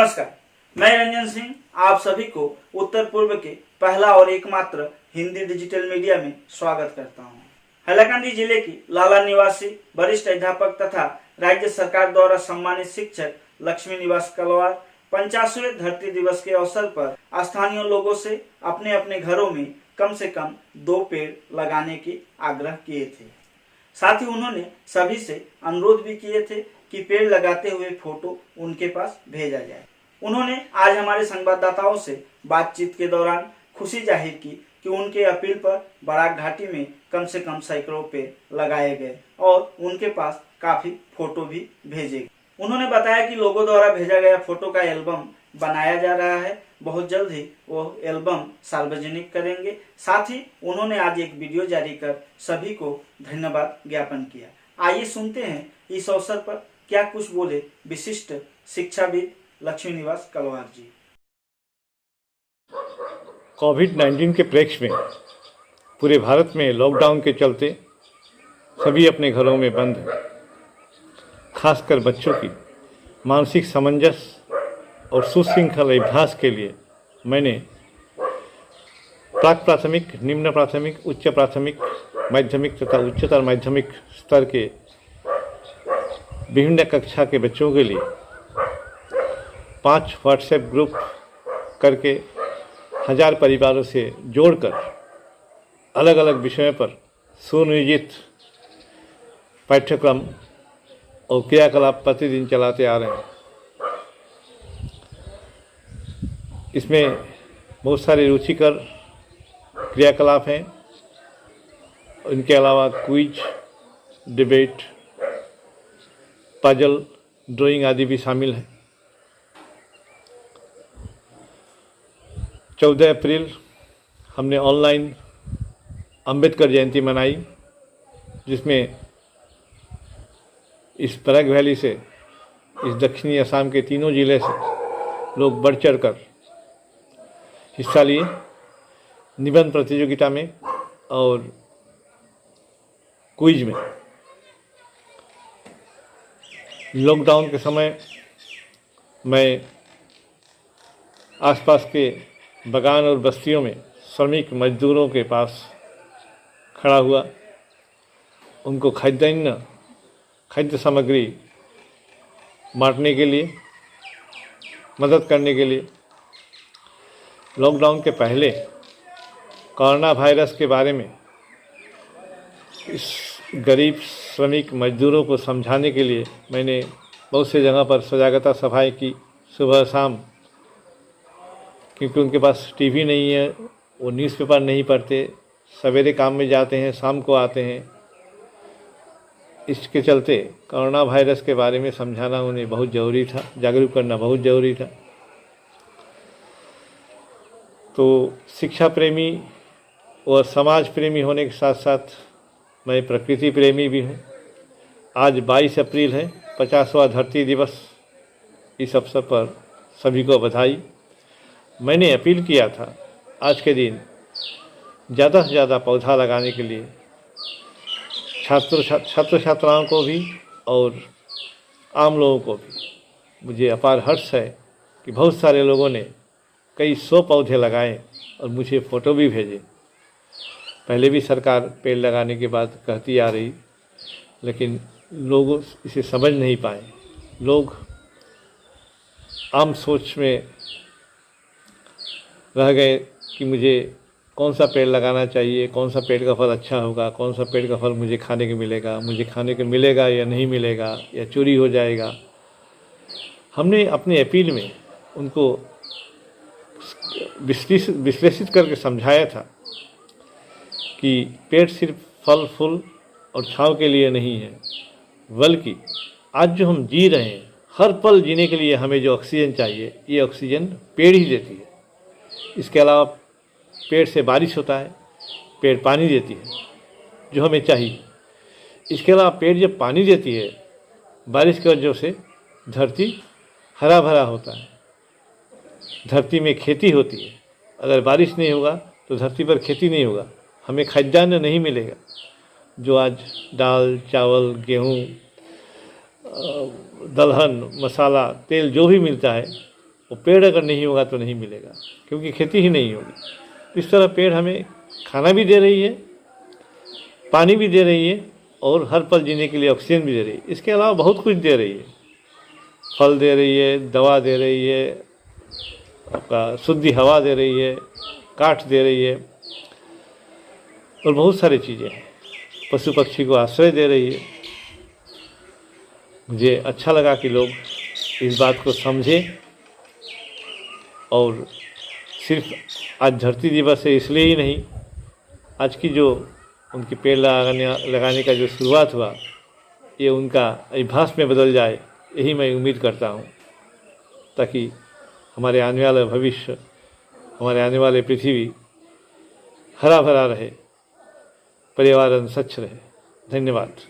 नमस्कार, मैं रंजन सिंह आप सभी को उत्तर पूर्व के पहला और एकमात्र हिंदी डिजिटल मीडिया में स्वागत करता हूं। हैलाकंदी जिले की लाला निवासी वरिष्ठ अध्यापक तथा राज्य सरकार द्वारा सम्मानित शिक्षक लक्ष्मी निवास कलवार 50वें धरती दिवस के अवसर पर स्थानीय लोगों से अपने अपने घरों में कम से कम 2 पेड़ लगाने की आग्रह किए थे। साथ ही उन्होंने सभी से अनुरोध भी किए थे कि पेड़ लगाते हुए फोटो उनके पास भेजा जाए। उन्होंने आज हमारे संवाददाताओं से बातचीत के दौरान खुशी जाहिर की कि उनके अपील पर बराक घाटी में कम से कम सैकड़ों पेड़ लगाए गए और उनके पास काफी फोटो भी भेजे गए। उन्होंने बताया कि लोगों द्वारा भेजा गया फोटो का एल्बम बनाया जा रहा है, बहुत जल्द ही वो एल्बम सार्वजनिक करेंगे। साथ ही उन्होंने आज एक वीडियो जारी कर सभी को धन्यवाद ज्ञापन किया। आइए सुनते हैं इस अवसर पर क्या कुछ बोले विशिष्ट शिक्षाविद लक्ष्मी निवास कलवार जी। कोविड-19 के प्रेक्ष्य में पूरे भारत में लॉकडाउन के चलते सभी अपने घरों में बंद हैं। खासकर बच्चों की मानसिक सामंजस्य और सुशृंखल अभ्यास के लिए मैंने प्राक प्राथमिक, निम्न प्राथमिक, उच्च प्राथमिक, माध्यमिक तथा उच्चतर माध्यमिक स्तर के विभिन्न कक्षा के बच्चों के लिए 5 व्हाट्सएप ग्रुप करके 1000 परिवारों से जोड़कर अलग अलग विषयों पर सुनियोजित पाठ्यक्रम और क्रियाकलाप प्रतिदिन चलाते आ रहे हैं। इसमें बहुत सारे रुचिकर क्रियाकलाप हैं। इनके अलावा क्विज, डिबेट, पजल, ड्राइंग आदि भी शामिल हैं। 14 अप्रैल हमने ऑनलाइन अंबेडकर जयंती मनाई, जिसमें इस बराक वैली से, इस दक्षिणी असम के तीनों ज़िले से लोग बढ़ चढ़ कर हिस्सा लिए निबंध प्रतियोगिता में और क्विज में। लॉकडाउन के समय मैं आसपास के बागान और बस्तियों में श्रमिक मजदूरों के पास खड़ा हुआ, उनको खाद्य सामग्री बांटने के लिए, मदद करने के लिए। लॉकडाउन के पहले कोरोना वायरस के बारे में इस गरीब श्रमिक मजदूरों को समझाने के लिए मैंने बहुत से जगह पर सजागता सभाएं की, सुबह शाम, क्योंकि उनके पास टीवी नहीं है, वो न्यूज़पेपर नहीं पढ़ते, सवेरे काम में जाते हैं, शाम को आते हैं। इसके चलते कोरोना वायरस के बारे में समझाना उन्हें बहुत ज़रूरी था, जागरूक करना बहुत ज़रूरी था। तो शिक्षा प्रेमी और समाज प्रेमी होने के साथ साथ मैं प्रकृति प्रेमी भी हूँ। आज 22 अप्रैल है, 50वां धरती दिवस। इस अवसर पर सभी को बधाई। मैंने अपील किया था आज के दिन ज़्यादा से ज़्यादा पौधा लगाने के लिए छात्र छात्राओं को भी और आम लोगों को भी। मुझे अपार हर्ष है कि बहुत सारे लोगों ने कई 100 पौधे लगाए और मुझे फ़ोटो भी भेजे। पहले भी सरकार पेड़ लगाने के बाद कहती आ रही, लेकिन लोग इसे समझ नहीं पाए। लोग आम सोच में रह गए कि मुझे कौन सा पेड़ लगाना चाहिए, कौन सा पेड़ का फल अच्छा होगा, कौन सा पेड़ का फल मुझे खाने को मिलेगा, मुझे खाने को मिलेगा या नहीं मिलेगा, या चोरी हो जाएगा। हमने अपनी अपील में उनको विश्लेषित करके समझाया था कि पेड़ सिर्फ फल फूल और छांव के लिए नहीं है, बल्कि आज जो हम जी रहे हैं, हर पल जीने के लिए हमें जो ऑक्सीजन चाहिए, ये ऑक्सीजन पेड़ ही देती है। इसके अलावा पेड़ से बारिश होता है, पेड़ पानी देती है जो हमें चाहिए। इसके अलावा पेड़ जब पानी देती है, बारिश की वजह से धरती हरा भरा होता है, धरती में खेती होती है। अगर बारिश नहीं होगा तो धरती पर खेती नहीं होगा, हमें खाद्यान्न नहीं मिलेगा। जो आज दाल, चावल, गेहूँ, दलहन, मसाला, तेल जो भी मिलता है, वो पेड़ अगर नहीं होगा तो नहीं मिलेगा, क्योंकि खेती ही नहीं होगी। इस तरह पेड़ हमें खाना भी दे रही है, पानी भी दे रही है और हर पल जीने के लिए ऑक्सीजन भी दे रही है। इसके अलावा बहुत कुछ दे रही है, फल दे रही है, दवा दे रही है, आपका शुद्ध हवा दे रही है, काठ दे रही है और बहुत सारी चीज़ें हैं। पशु पक्षी को आश्रय दे रही है। मुझे अच्छा लगा कि लोग इस बात को समझें और सिर्फ आज धरती दिवस है इसलिए ही नहीं, आज की जो उनकी पेड़ लगाने का जो शुरुआत हुआ, ये उनका अभ्यास में बदल जाए, यही मैं उम्मीद करता हूँ, ताकि हमारे आने वाला भविष्य, हमारे आने वाले पृथ्वी हरा भरा रहे, पर्यावरण स्वच्छ रहे। धन्यवाद।